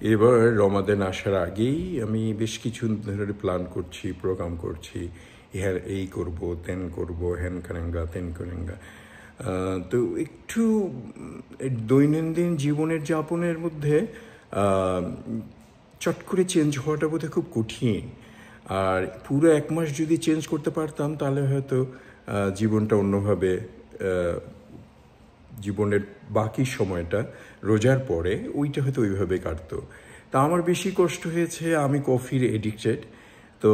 এবার রমাদান আসার আগেই আমি বেশ কিছু ধরে প্ল্যান করছি, প্রোগ্রাম করছি, এই করব, তেন করব, হ্যান করেঙ্গা তেন করেঙ্গা। তো একটু দৈনন্দিন জীবনের যাপনের মধ্যে চট করে চেঞ্জ হওয়াটা বোধহয় খুব কঠিন। আর পুরো 1 মাস যদি চেঞ্জ করতে পারতাম তাহলে হয়তো জীবনটা অন্যভাবে, জীবনের বাকি সময়টা রোজার পরে ওইটা হয়তো ওইভাবে কাটতো। তা আমার বেশি কষ্ট হয়েছে, আমি কফির এডিক্টেড। তো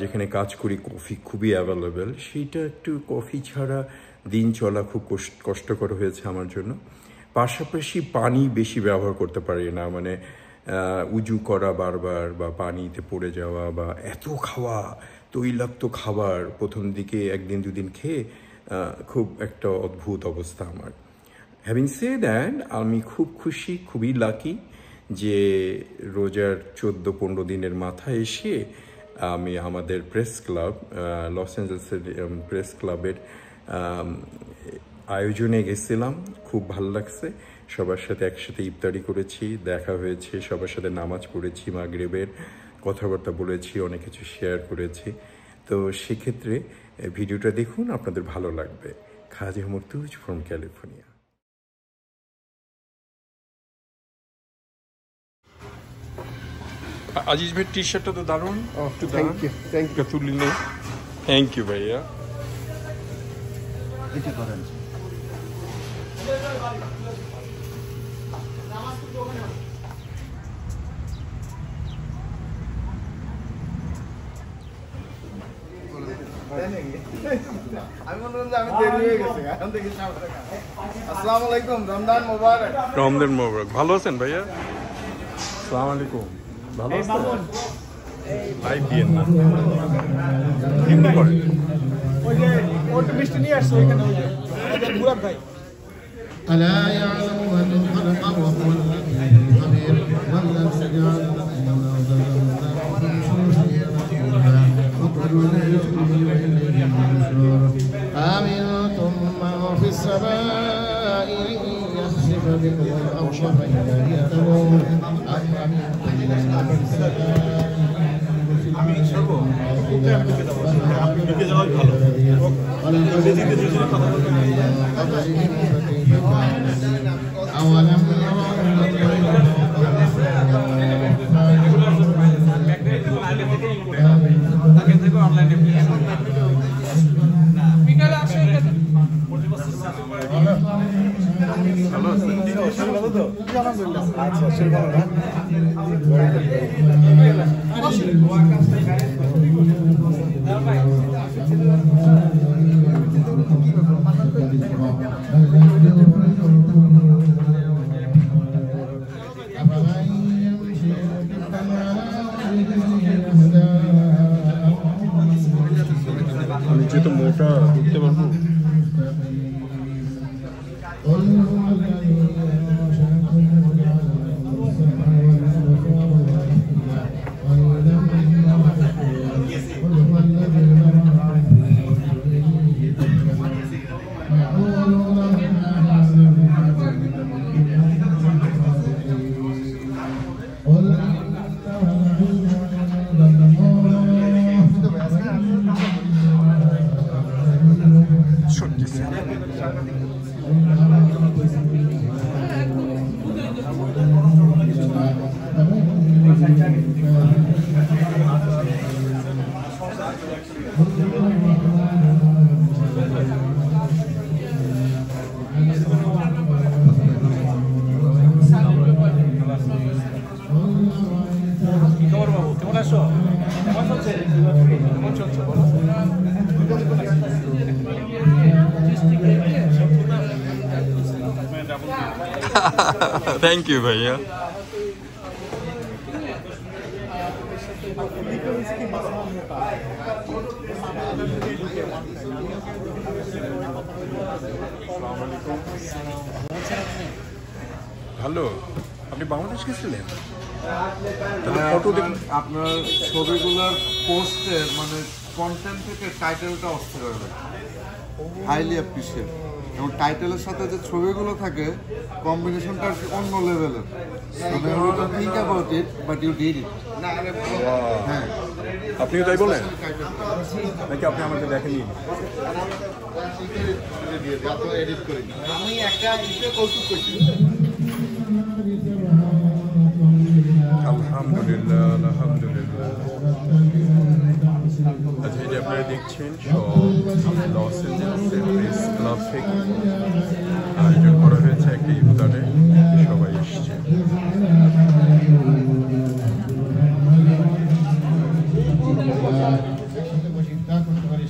যেখানে কাজ করি কফি খুবই অ্যাভেলেবেল, সেইটা একটু কফি ছাড়া দিন চলা খুব কষ্টকর হয়েছে আমার জন্য। পাশাপাশি পানি বেশি ব্যবহার করতে পারি না, মানে উজু করা বারবার বা পানিতে পড়ে যাওয়া বা এত খাওয়া, তৈলাক্ত খাবার প্রথম দিকে 1 দিন 2 দিন খেয়ে খুব একটা অদ্ভুত অবস্থা আমার। হ্যাভিং সেড দ্যাট, আমি খুব খুশি, খুবই লাকি যে রোজার 14-15 দিনের মাথায় এসে আমি আমাদের প্রেস ক্লাব, লস অ্যাঞ্জেলেসের প্রেস ক্লাবের আয়োজনে গেছিলাম। খুব ভালো লাগছে, সবার সাথে একসাথে ইফতারি করেছি, দেখা হয়েছে, সবার সাথে নামাজ পড়েছি, মাগরিবের কথাবার্তা বলেছি, অনেক কিছু শেয়ার করেছি। তো সেক্ষেত্রে ভিডিওটা দেখুন, আপনাদের ভালো লাগবে। খাজা মুর্তুজ ফ্রম ক্যালিফোর্নিয়া। আজিজ ভাই টি শার্টটা তো দারুণ। থ্যাংক ইউ তুলি নেই। থ্যাংক ইউ ভাইয়া। এটা করেন। আমি দেরি হয়ে গেছে, এখন থেকে আসসালামু আলাইকুম, রমজান মোবারক। রমজান মোবারক। ভালো আছেন ভাইয়া? আসসালামু আলাইকুম। ভালো আছেন? ভাই বিয়েন না এমনি করে ওই যে ওটা মিষ্টি নিয়ে আসছে ওইখানে, ওই যে মুরাদ ভাই। ألا يعلم من خلق وهو اللطيف الخبير والذي جعل لكم الأرض ذلولا وقالوا لا يخرج إليه النشور أمنتم من في السماء أن يخسف بكم الأرض فإذا هي تمور أم أمنتم من في السماء أولم নিচে তো মোটা উঠতে পারবো। থ্যাংক ইউ ভাইয়া। ভালো। আপনি বাংলাদেশ গেছিলেন? আপনার ছবিগুলোর পোস্টে মানে কন্টেন্ট থেকে টাইটেলটা অস্থির হবে, হাইলি অ্যাপ্রিসিয়েট। এবং টাইটেলের সাথে যে ছবিগুলো থাকে কম্বিনেশনটা আর কি অন্য লেভেলের। মানে you don't think about it but you did it. হ্যাঁ, আপনিও তাই বলেন নাকি আপনি আমাকে দেখেনি? আমি একটা কৌতুক করছি। আলহামদুলিল্লাহ আলহামদুলিল্লাহ। আচ্ছা, এই যে আপনারা দেখছেন সব লস এঞ্জেলেসের প্রেস ক্লাব থেকে আয়োজন করা হয়েছে একটা ইফতারে, সবাই এসছে।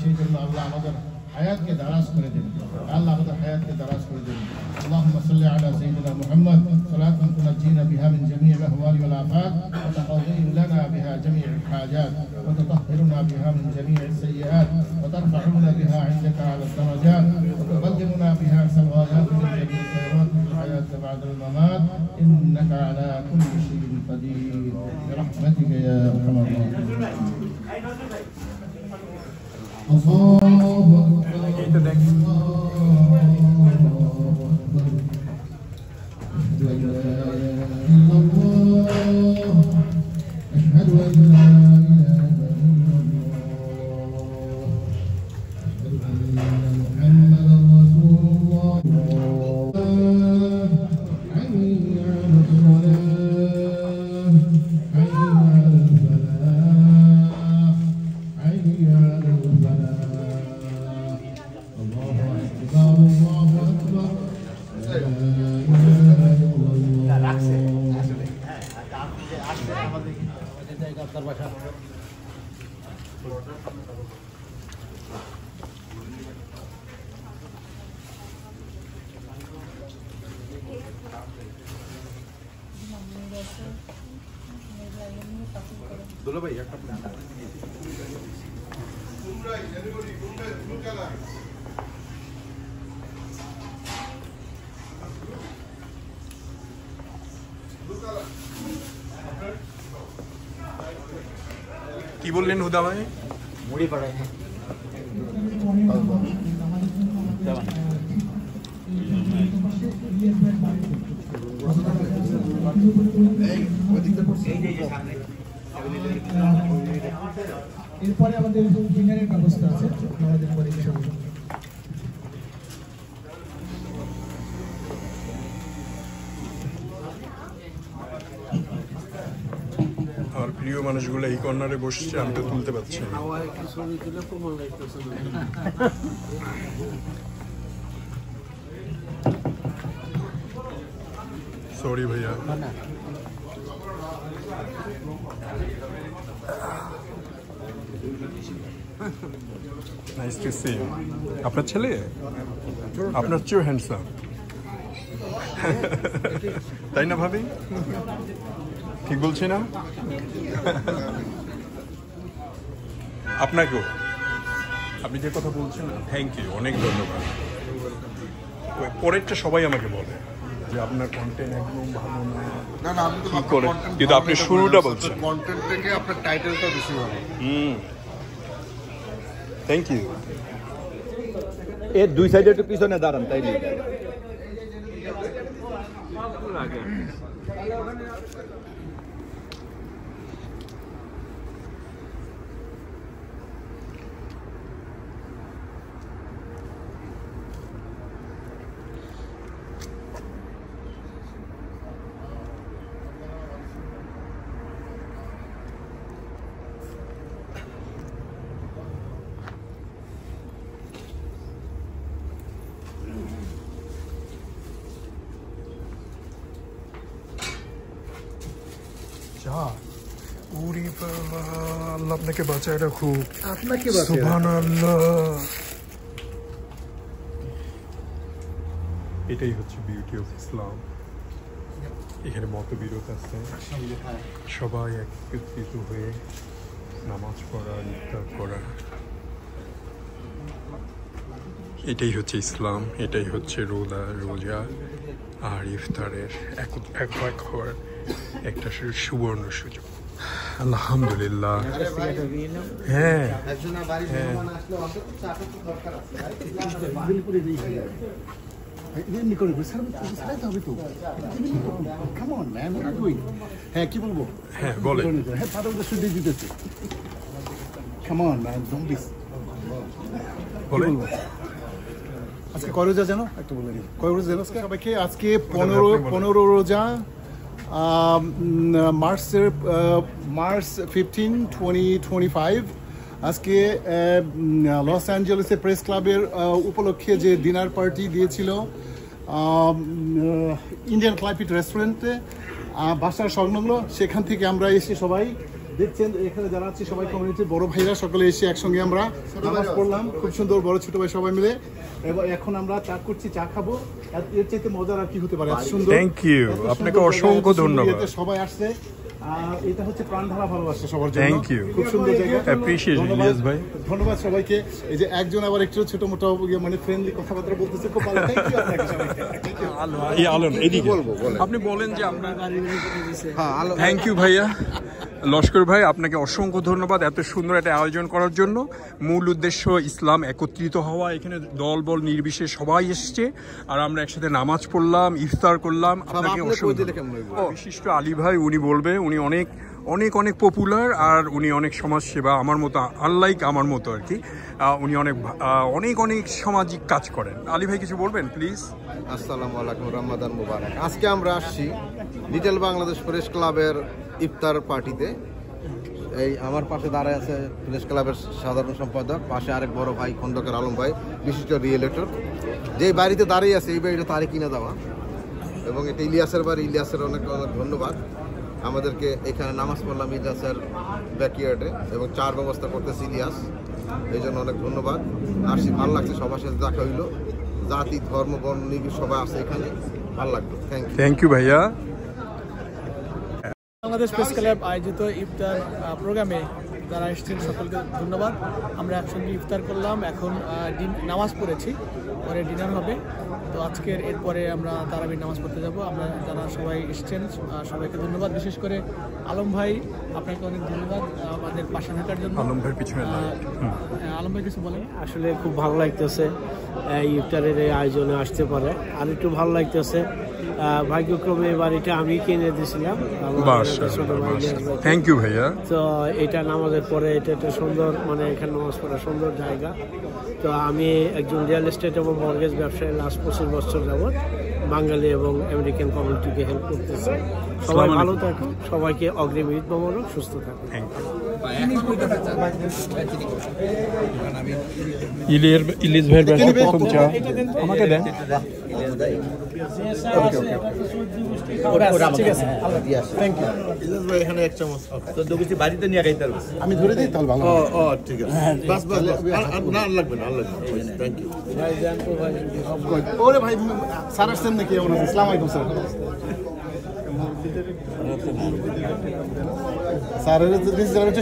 সেই জন্য আল্লাহ আমাদের হায়াতকে দারাজ করে দেন, আল্লাহ আমাদের হায়াতকে দারাজ করে দেন। اللهم صل على سيدنا محمد صلاة تنجينا بها من جميع الأهوال والآفات وتقضي لنا بها جميع الحاجات وتطهرنا بها من جميع السيئات وترفعنا بها عندك على الدرجات وتقدمنا بها أقصى الغايات من جميع الخيرات في الحياة بعد الممات إنك على كل شيء قدير برحمتك يا أرحم الراحمين. الله أكبر. কি বললেন হুদা ভাই? মুড়ি পাড়ায় এরপরে আমাদের ডিনারের ব্যবস্থা আছে আমাদের পরিবেশন। আমার প্রিয় মানুষগুলো এই কর্নারে বসছে, আমি তো তুলতে পারছি না। সরি ভাইয়া। Nice to see you. আপনার ছেলে আপনার চেয়েও হ্যান্ডসাম, তাই না ভাবি? ঠিক বলছি না? আপনাকেও, আপনি যে কথা বলছেন, থ্যাংক ইউ, অনেক ধন্যবাদ। পরেরটা সবাই আমাকে বলে যে আপনার কন্টেন্ট একদম ভালো না। না না, আপনি তো কি করে, কিন্তু আপনি শুরুটা বলছেন কন্টেন্ট থেকে আপনার টাইটেলটা বেশি ভালো। Thank you. এর দুই সাইডে একটু পিছনে দাঁড়ান, তাই নিয়ে আল্লাহ আপনাকে বাঁচায় রাখুক। আপনাকে সুবহানাল্লাহ। এটাই হচ্ছে বিউটি অফ ইসলাম। এখানে মতবিরোধ আছে, সবাই একত্রিত হয়ে নামাজ পড়া, ইফতার করা, এটাই হচ্ছে ইসলাম। এটাই হচ্ছে রোজা আর ইফতারের এক হওয়ার একটা সুবর্ণ সুযোগ। আলহামদুলিল্লাহ। হ্যাঁ হ্যাঁ কি বলবো, হ্যাঁ বলে। হ্যাঁ ফাদার শুধু দিতেছে। Come on man, don't be. বলে আজকে কয় রোজা জানো? একটু বলে দিই। কয় রোজা জানো আজকে? সবাইকে আজকে 15 রোজা, মার্চ 15, 2025। আজকে লস অ্যাঞ্জেলেসে প্রেস ক্লাবের উপলক্ষে যে ডিনার পার্টি দিয়েছিল ইন্ডিয়ান ক্লাইপিট রেস্টুরেন্টে বাসার সংলগ্ন, সেখান থেকে আমরা এসে সবাই দেখছেন এখানে যারা আছে সবাই কমিউনিটির বড় ভাইরা সকলে এসে একসঙ্গে আমরা নামাজ পড়লাম খুব সুন্দর, বড় ছোট ভাই সবাই মিলে। এবং এখন আমরা চা করছি, চা খাবো। এর চাইতে মজার আর কি হতে পারে? সুন্দর, থ্যাংক ইউ, আপনাকে অসংখ্য ধন্যবাদ। সবাই আসছে, এটা হচ্ছে প্রাণধারা ভালোবাসা সবার জন্য। থ্যাংক ইউ, খুব সুন্দর জায়গা, অ্যাপ্রিশিয়েট ইলিয়াস ভাই। ধন্যবাদ সবাইকে। এই যে একজন আবার একটু ছোট মোটো মানে ফ্রেন্ডলি কথাবার্তা বলতেছে, খুব ভালো। থ্যাংক ইউ আপনাকে সবাইকে। আলম এদিকে আপনি বলেন যে আপনার। থ্যাংক ইউ ভাইয়া, লস্কর ভাই আপনাকে অসংখ্য ধন্যবাদ এত সুন্দর একটা আয়োজন করার জন্য। মূল উদ্দেশ্য ইসলাম একত্রিত হওয়া, এখানে দল বল নির্বিশেষে সবাই এসছে আর আমরা একসাথে নামাজ পড়লাম, ইফতার করলাম। আপনাকে বিশিষ্ট আলী ভাই উনি বলবে, উনি অনেক অনেক অনেক পপুলার আর উনি অনেক সমাজসেবা, আমার মতো আনলাইক আমার মতো আর কি। উনি অনেক অনেক অনেক সামাজিক কাজ করেন। আলী ভাই কিছু বলবেন প্লিজ? আসসালামু আলাইকুম, রমাদান মুবারক। আজকে আমরা আসছি লিটল বাংলাদেশ প্রেস ক্লাবের ইফতার পার্টিতে। এই আমার পাশে দাঁড়ায় আছে প্রেস ক্লাবের সাধারণ সম্পাদক, পাশে আরেক বড় ভাই খন্দকার আলম ভাই, বিশিষ্ট রিয়েলেটর। যে বাড়িতে দাঁড়িয়ে আছে এই বাড়িটা তারই কিনে দেওয়া, এবং এটা ইলিয়াসের বাড়ি। ইলিয়াসের অনেক অনেক ধন্যবাদ, আমাদেরকে এখানে নামাজ পড়লাম ইলিয়াসের ব্যাকইয়ার্ডে, এবং চার ব্যবস্থা করতেছে ইলিয়াস, এই জন্য অনেক ধন্যবাদ। আসছি, ভালো লাগছে, সবার সাথে দেখা হইলো, জাতি ধর্ম বর্ণ নির্বিশেষে সবাই আছে এখানে, ভালো লাগলো। থ্যাংক ইউ ভাইয়া। বাংলাদেশ প্রেস ক্লাব আয়োজিত ইফতার প্রোগ্রামে যারা এসেছেন সকলকে ধন্যবাদ। আমরা একসঙ্গে ইফতার করলাম, এখন নামাজ পড়েছি, পরে ডিনার হবে। তো আজকের এরপরে আমরা তারাবির নামাজ পড়তে যাব। আমরা যারা সবাই এসেছেন সবাইকে ধন্যবাদ, বিশেষ করে আলম ভাই আপনাকে অনেক ধন্যবাদ আমাদের পাশে থাকার জন্য। আলম ভাই পিছনে আলম ভাই কিছু বলেন? আসলে খুব ভালো লাগতেছে ইফতারের এই আয়োজনে আসতে পারে, আর একটু ভালো লাগতেছে। ভাগ্যক্রমে এই বাড়িটা আমি কিনে দিয়েছিলাম, থ্যাংক ইউ ভাইয়া। তো এটা নামাজের পরে এটা একটা সুন্দর, মানে এখানে নামাজ পড়ার সুন্দর জায়গা। তো আমি একজন রিয়েল এস্টেট এবং মর্গেজ ব্যবসায়ী, লাস্ট 25 বছর যাবৎ বাঙালি এবং আমেরিকান কমিউনিটিকে হেল্প করতেছে। সবাই ভালো থাকুন, সবাইকে অগ্রিম ঈদ মোবারক, সুস্থ থাকুন। ইলিয়াস ভাইয়ের ব্যবসা প্রথম চা আমাকে দেন। আমি ধরে দিই তাহলে ভালো। ঠিক আছে, বাস বাস, না লাগবে না, থ্যাংক ইউ। ওরে ভাই স্যার আসছেন নাকি? আসসালামু আলাইকুম স্যার। স্যার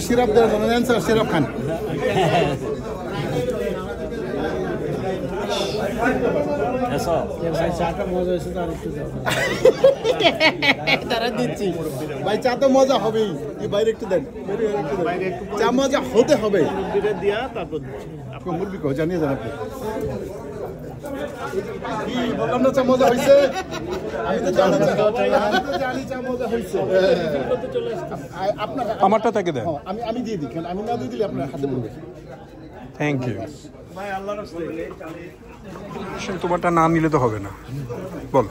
সিরাপ দেওয়ার জন্য নেন স্যার, সিরাপ খান। তারা দিচ্ছি ভাই, চা তো মজা হবেই, বাইরে একটু দেন, চা মজা হতে হবে। আপনার মুরগি কো জানিয়ে যান আপনি। বললাম না চা মজা হয়েছে, আমি তো জানি চা মজা হয়েছে। আপনার আমারটা তাকে দেন, আমি দিয়ে দিই, আমি না দিয়ে দিলে আপনার হাতে পড়বে। Thank you. তোমারটা না নিলে তো হবে না, বল।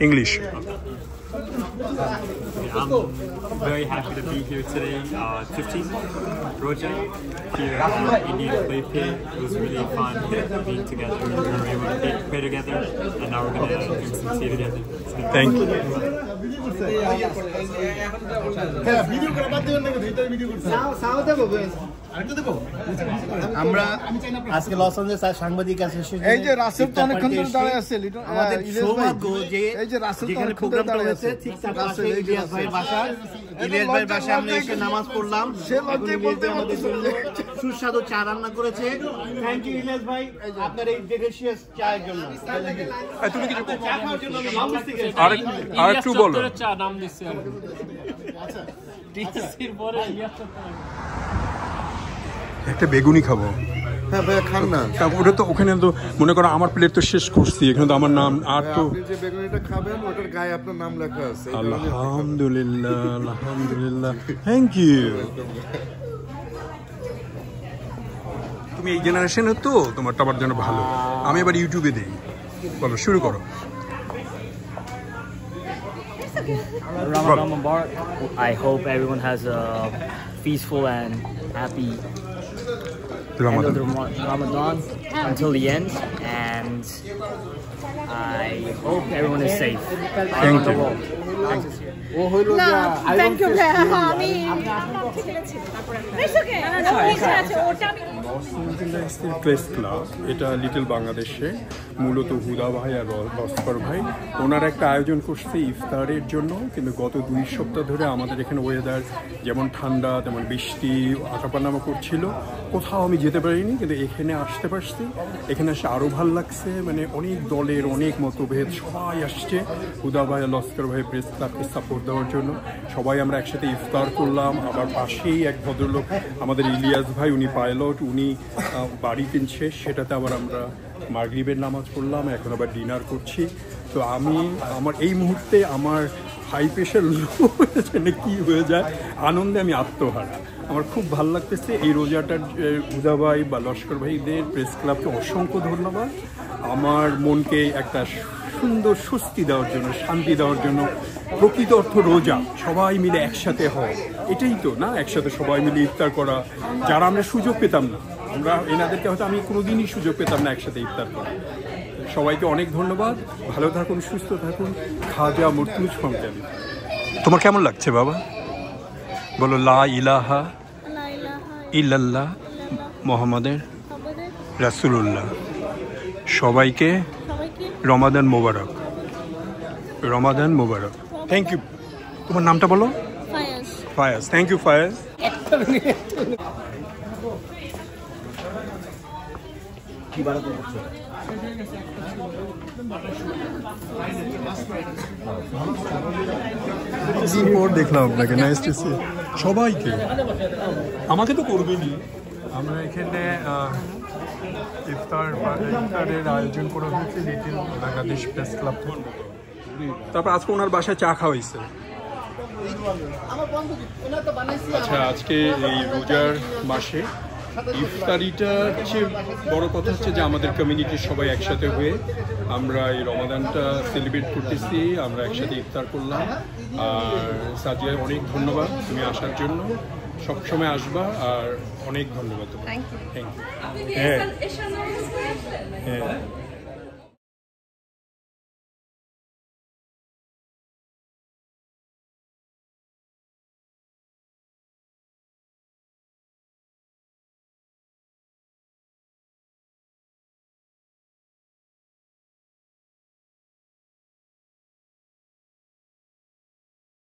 English. I'm very happy to be here today, 15th Roja here at Indian Play Pit. It was really fun being together. We were able to pray together, and now we're going to drink some tea together. Thank you. আমরা আজকে Los Angeles সাংবাদিক association, এই যে রাসেল তো অনেকক্ষণ ধরে দাঁড়িয়ে আছে, আমাদের সৌভাগ্য যে এই যে রাসেল যেখানে প্রোগ্রামটা হয়েছে ঠিক তার পাশে ইলিয়াস ভাইয়ের বাসা। ইলিয়াস ভাইয়ের বাসায় আমরা এসে নামাজ পড়লাম, আমাদের জন্য সুস্বাদু চা রান্না করেছে। থ্যাংক ইউ ইলিয়াস ভাই আপনার এই ডেলিশিয়াস চায়ের জন্য। তুমি কিছু চা খাওয়ার জন্য আরেকটু বলো। চা নাম দিচ্ছে। একটা বেগুনি খাবো। হ্যাঁ ভাইয়া খান না। ওটা তো ওখানে তো মনে করো আমার প্লেট তো শেষ করছি, এখানে তো আমার নাম আর তো আপনি যে বেগুনিটা খাবেন ওটার গায়ে আপনার নাম লেখা আছে। আলহামদুলিল্লাহ আলহামদুলিল্লাহ, থ্যাংক ইউ। তুমি এই জেনারেশনের তো, তোমার টাবার জন্য ভালো। আমি এবার ইউটিউবে দিই, বলো শুরু করো। Ramadan Mubarak. I hope everyone has a peaceful and happy end of the Ramadan until the end, and I hope everyone is safe around the world. Press club, এটা লিটল বাংলাদেশে মূলত হুদা ভাই আর লস্কর ভাই ওনারা একটা আয়োজন করছে ইফতারের জন্য। কিন্তু গত 2 সপ্তাহ ধরে আমাদের এখানে ওয়েদার যেমন ঠান্ডা তেমন বৃষ্টি আটাপানামা করছিল, কোথাও আমি যেতে পারিনি, কিন্তু এখানে আসতে পারছি। এখানে আসে আরও ভাল লাগছে, মানে অনেক দলের অনেক মতভেদ সবাই আসছে হুদা ভাই আর লস্কর ভাই প্রেস ক্লাবকে সাপোর্ট দেওয়ার জন্য। সবাই আমরা একসাথে ইফতার করলাম। আবার পাশেই এক ভদ্রলোক আমাদের ইলিয়াস ভাই, উনি পাইলট, উনি বাড়ি কিনছে, সেটাতে আবার আমরা মাগরিবের নামাজ পড়লাম, এখন আবার ডিনার করছি। তো আমার এই মুহূর্তে আমার হাই প্রেশার লো হয়ে কি হয়ে যায়, আনন্দে আমি আত্মহারা। আমার খুব ভালো লাগতেছে। এই রোজাটার হুদা ভাই বা লস্কর ভাইদের প্রেস ক্লাবকে অসংখ্য ধন্যবাদ। আমার মনকে একটা সুন্দর স্বস্তি দেওয়ার জন্য, শান্তি দেওয়ার জন্য। প্রকৃত অর্থ রোজা সবাই মিলে একসাথে হয়, এটাই তো না, একসাথে সবাই মিলে ইফতার করা, যারা আমরা সুযোগ পেতাম না, আমরা এনাদেরকে হয়তো আমি কোনোদিনই সুযোগ পেতাম না একসাথে ইফতার করা। সবাইকে অনেক ধন্যবাদ, ভালো থাকুন, সুস্থ থাকুন। খাজা মরতুজ ফাউন্টেন। তোমার কেমন লাগছে বাবা? বলো লা ইলাহা ইল্লাল্লাহ মুহাম্মাদুর রাসূলুল্লাহ। সবাইকে রমাদান মোবারক, রমাদান মোবারক। Thank you. তোমার নামটা বলো? ফায়াজ। Fayaz, thank you Fayaz. কি বাড়াতে হচ্ছে? দেখলাম আপনাকে, নাইস টু সি। সবাইকে, আমাকে তো করবেনি। আমরা এখানে ইফতারের আয়োজন করা হয়েছে লিটল বাংলাদেশ প্রেস ক্লাব থেকে। তারপর আজকে ওনার বাসায় চা খাওয়া হয়েছে। আচ্ছা, আজকে এই রোজার মাসে ইফতারিটার চেয়ে বড় কথা হচ্ছে যে আমাদের কমিউনিটির সবাই একসাথে হয়ে আমরা এই রমাদানটা সেলিব্রেট করতেছি। আমরা একসাথে ইফতার করলাম। আর সাজিয়া, অনেক ধন্যবাদ তুমি আসার জন্য, সবসময় আসবা। আর অনেক ধন্যবাদ তোমাকে। Thank you. হ্যাঁ হ্যাঁ।